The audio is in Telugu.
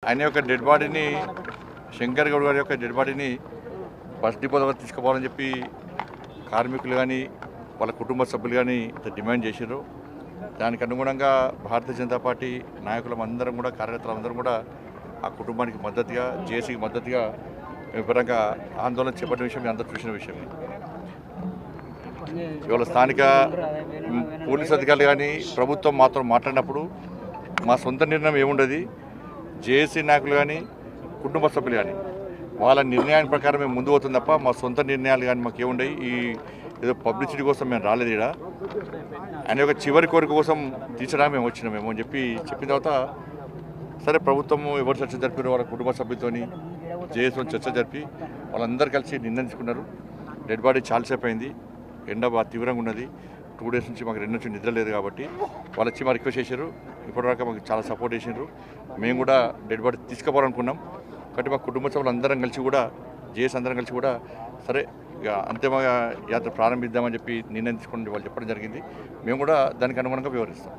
ఆయన యొక్క డెడ్ బాడీని శంకర్ గౌడ్ గారి యొక్క డెడ్ బాడీని బస్ డిపో దగ్గర తీసుకుపోవాలని చెప్పి కార్మికులు కానీ వాళ్ళ కుటుంబ సభ్యులు కానీ డిమాండ్ చేశారు. దానికి అనుగుణంగా భారతీయ జనతా పార్టీ నాయకులం అందరం కూడా కార్యకర్తలందరం కూడా ఆ కుటుంబానికి మద్దతుగా జేఏసీకి మద్దతుగా విపరంగా ఆందోళన చేపట్టిన విషయం మీ అందరూ చూసిన విషయం. ఇవాళ స్థానిక పోలీసు అధికారులు కానీ ప్రభుత్వం మాత్రం మాట్లాడినప్పుడు మా సొంత నిర్ణయం ఏముండదు, జేఏసీ నాయకులు కానీ కుటుంబ సభ్యులు కానీ వాళ్ళ నిర్ణయాన్ని ప్రకారం మేము ముందు పోతుంది తప్ప మా సొంత నిర్ణయాలు కానీ మాకు ఏముండవు. ఈ ఏదో పబ్లిసిటీ కోసం మేము రాలేదు. ఇక్కడ ఆయన యొక్క చివరి కోరిక కోసం తీర్చడానికి మేము వచ్చినామేమో అని చెప్పిన తర్వాత సరే ప్రభుత్వం ఎవరు చర్చ జరిపారు వాళ్ళ కుటుంబ సభ్యులతోని జేఏసీతో చర్చ జరిపి వాళ్ళందరూ కలిసి నిర్ణయించుకున్నారు. డెడ్ బాడీ చాలాసేపు అయింది, ఎండ బాగా తీవ్రంగా ఉన్నది, 2 డేస్ నుంచి మాకు 2 నుంచి నిద్ర లేదు కాబట్టి వాళ్ళు వచ్చి మా రిక్వెస్ట్ చేశారు. ఇప్పటివరకు మాకు చాలా సపోర్ట్ చేశారు. మేము కూడా డెడ్ బాడీ తీసుకుపోవాలనుకున్నాం కాబట్టి మా కుటుంబ సభ్యులు అందరం కలిసి కూడా జేఏసీ అందరం కలిసి కూడా సరే ఇక అంతిమ యాత్ర ప్రారంభిద్దామని చెప్పి నిర్ణయం తీసుకుని వాళ్ళు చెప్పడం జరిగింది. మేము కూడా దానికి అనుగుణంగా వివరిస్తాం.